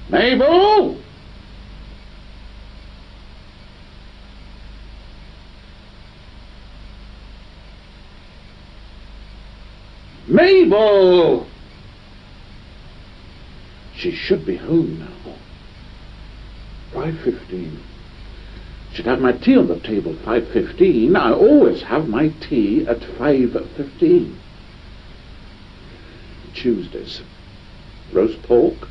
Mabel! Mabel! She should be home now. 5:15. Should have my tea on the table 5:15. I always have my tea at 5:15. Tuesdays. Roast pork,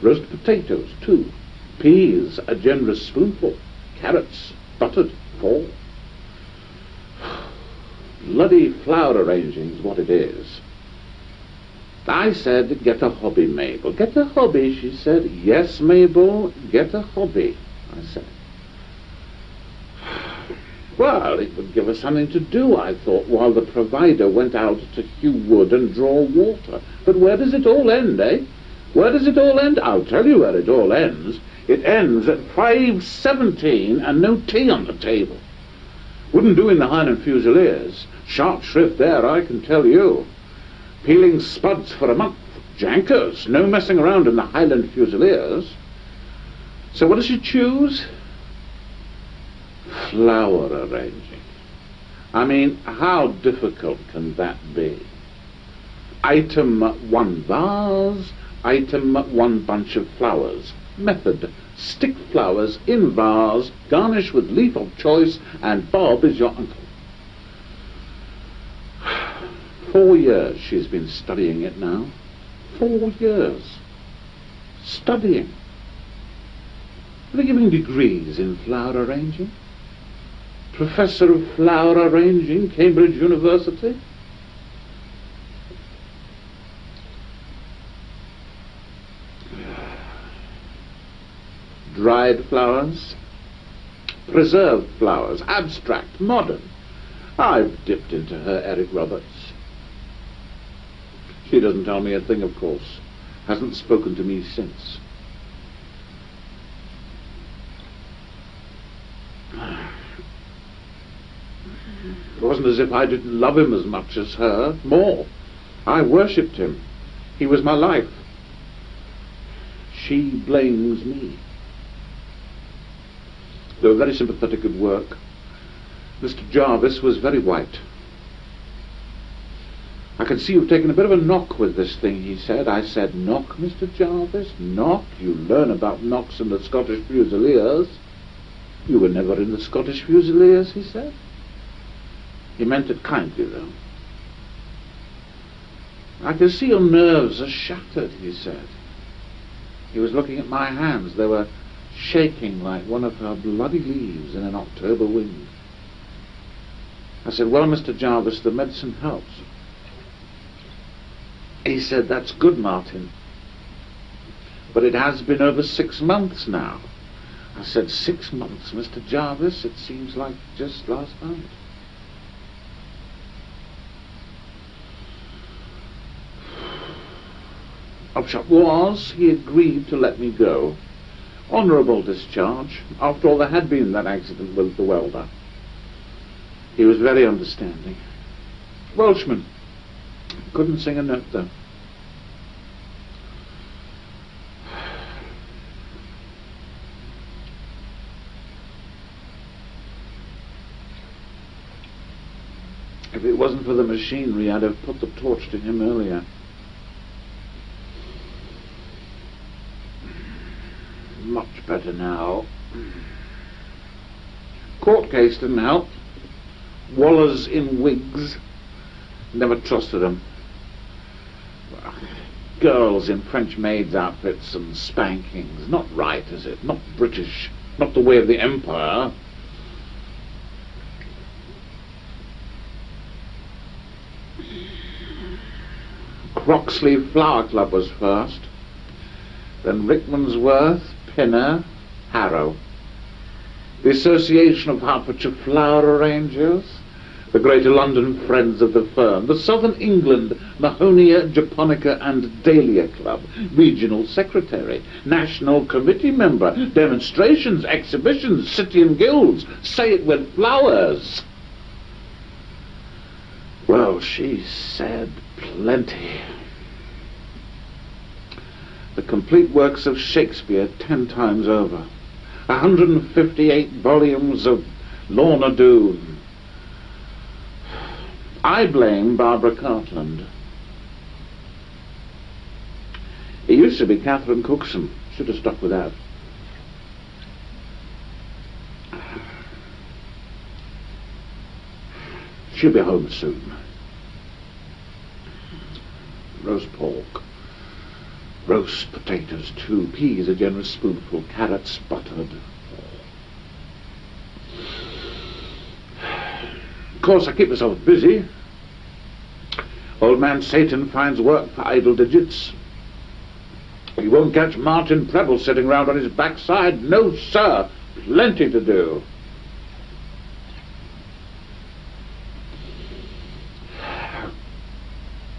roast potatoes, 2. Peas, a generous spoonful. Carrots, buttered, 4. Bloody flower arranging's what it is. I said, get a hobby, Mabel. Get a hobby, she said. Yes, Mabel, get a hobby, I said. Well, it would give us something to do, I thought, while the provider went out to hew wood and draw water. But where does it all end, eh? Where does it all end? I'll tell you where it all ends. It ends at 5:17 and no tea on the table. Wouldn't do in the Highland Fusiliers. Sharp shrift there, I can tell you. Peeling spuds for a month. Jankers. No messing around in the Highland Fusiliers. So what does she choose? Flower arranging. I mean, how difficult can that be? Item 1 vase. Item 1 bunch of flowers. Method: stick flowers in vase, garnish with leaf of choice, and Bob is your uncle. 4 years she's been studying it now. 4 years. Studying. They're giving degrees in flower arranging. Professor of Flower Arranging, Cambridge University. Dried flowers, preserved flowers, abstract, modern. I've dipped into her Eric Roberts. She doesn't tell me a thing, of course. Hasn't spoken to me since. It wasn't as if I didn't love him as much as her. More. I worshipped him. He was my life. She blames me. They were very sympathetic at work. Mr. Jarvis was very white. I can see you've taken a bit of a knock with this thing, he said. I said, knock, Mr. Jarvis? Knock? You learn about knocks in the Scottish Fusiliers. You were never in the Scottish Fusiliers, he said. He meant it kindly, though. I can see your nerves are shattered, he said. He was looking at my hands. They were shaking like one of her bloody leaves in an October wind. I said, well, Mr. Jarvis, the medicine helps. He said, that's good, Martin. But it has been over 6 months now. I said, 6 months, Mr. Jarvis? It seems like just last night. Upshot was, he agreed to let me go. Honourable discharge. After all, there had been that accident with the welder. He was very understanding. Welshman. Couldn't sing a note, though. If it wasn't for the machinery, I'd have put the torch to him earlier. Much better now. Court case didn't help. Wallers in wigs. Never trusted them. Girls in French maids' outfits and spankings. Not right, is it? Not British. Not the way of the Empire. Croxley Flower Club was first. Then Rickmansworth, Pinner, Harrow. The Association of Hertfordshire Flower Arrangers. The Greater London Friends of the Firm. The Southern England Mahonia, Japonica and Dahlia Club. Regional Secretary. National Committee Member. Demonstrations, exhibitions, city and guilds. Say it with flowers. Well, she said plenty. The complete works of Shakespeare 10 times over. 158 volumes of Lorna Doone. I blame Barbara Cartland. It used to be Catherine Cookson. Should have stuck with that. She'll be home soon. Roast pork. Roast potatoes too. Peas a generous spoonful. Carrots buttered. Of course I keep myself busy. Old man Satan finds work for idle digits. You won't catch Martin Preble sitting round on his backside. No, sir. Plenty to do.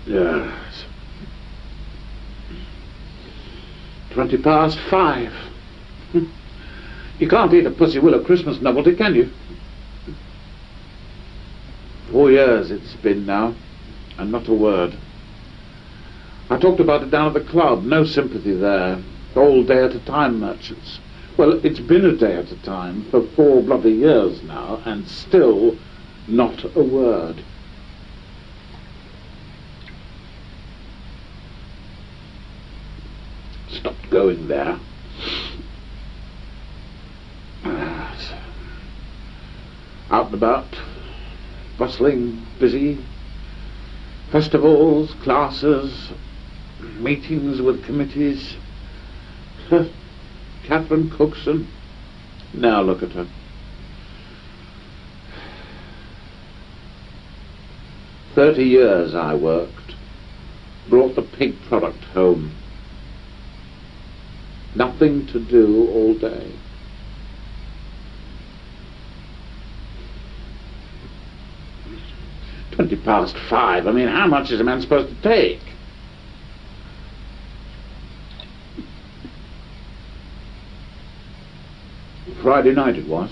Yes. 5:20. You can't eat a Pussy Willow Christmas novelty, can you? 4 years it's been now, and not a word. I talked about it down at the club. No sympathy there. All day at a time merchants. Well, it's been a day at a time for 4 bloody years now, and still not a word. Stopped going there. Out and about, bustling, busy, festivals, classes, meetings with committees. Catherine Cookson. Now look at her. "30 years I worked, brought the pig product home. Nothing to do all day. "5:20. I mean, how much is a man supposed to take?" Friday night it was.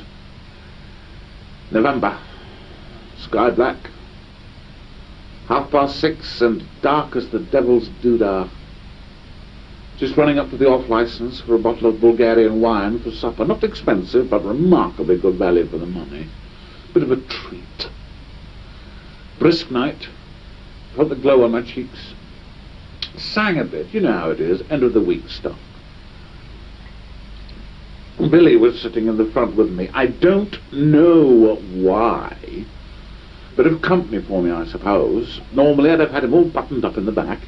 November. Sky black. 6:30 and dark as the devil's doodah. Just running up to the off-licence for a bottle of Bulgarian wine for supper. Not expensive, but remarkably good value for the money. Bit of a treat. Brisk night. Felt the glow on my cheeks. Sang a bit. You know how it is. End of the week stuff. Billy was sitting in the front with me. I don't know why. Bit of company for me, I suppose. Normally I'd have had him all buttoned up in the back.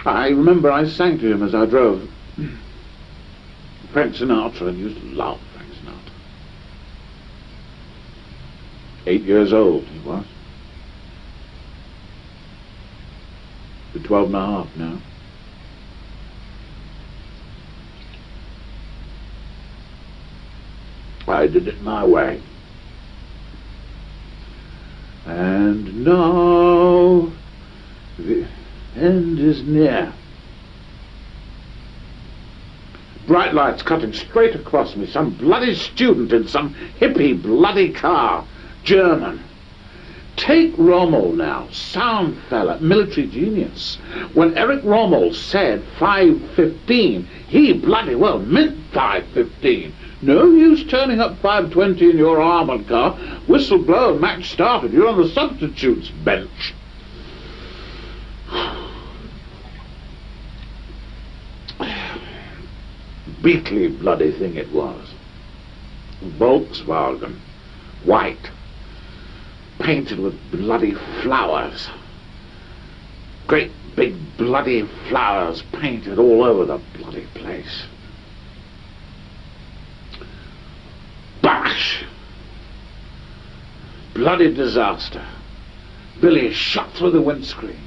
I remember I sang to him as I drove. Frank Sinatra, and used to love Frank Sinatra. 8 years old he was. Be 12 and a half now. I did it my way. And now the end is near. Bright lights cutting straight across me. Some bloody student in some hippie bloody car. German. Take Rommel now. Sound fella. Military genius. When Eric Rommel said 5:15, he bloody well meant 5:15. No use turning up 5:20 in your armoured car. Whistle blow and match started. You're on the substitutes bench. Beastly bloody thing it was. Volkswagen. White. Painted with bloody flowers. Great big bloody flowers painted all over the bloody place. Bash! Bloody disaster. Billy shot through the windscreen.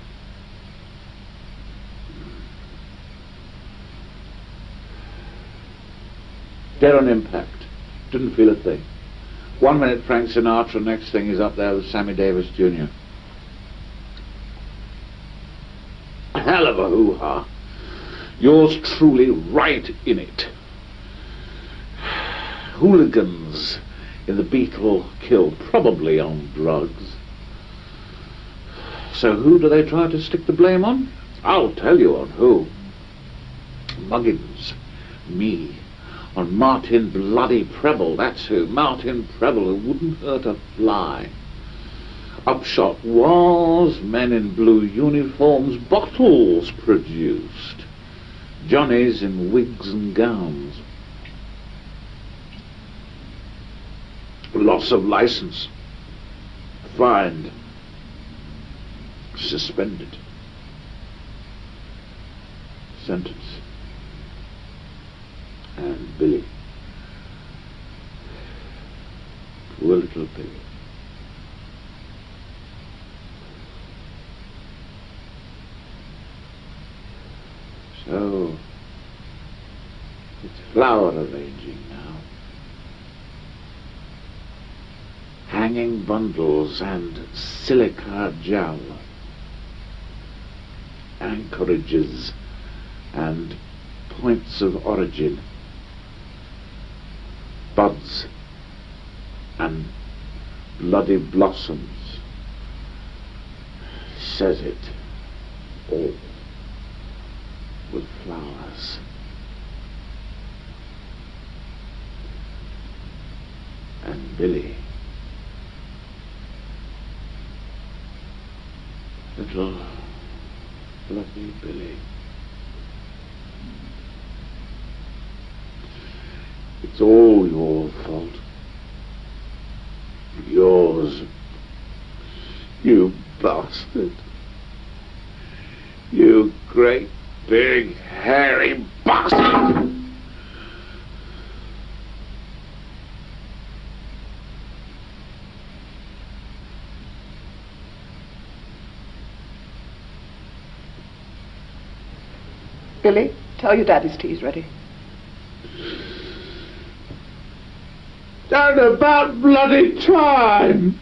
Dead on impact. Didn't feel a thing. 1 minute Frank Sinatra, next thing he's up there with Sammy Davis Jr. A hell of a hoo-ha. Yours truly right in it. Hooligans in the Beetle killed, probably on drugs. So who do they try to stick the blame on? I'll tell you on who. Muggins. Me. On Martin bloody Preble, that's who. Martin Preble, who wouldn't hurt a fly. Upshot was men in blue uniforms, bottles produced. Johnnies in wigs and gowns. Loss of license. Fined. Suspended. Sentence. And Billy. Poor little Billy. So, it's flower arranging now. Hanging bundles and silica gel. Anchorages and points of origin. Buds and bloody blossoms. Says it all with flowers. And Billy, little bloody Billy. It's all your fault. Yours. You bastard. You great, big, hairy bastard. Billy, tell your daddy's tea's ready. And about bloody time!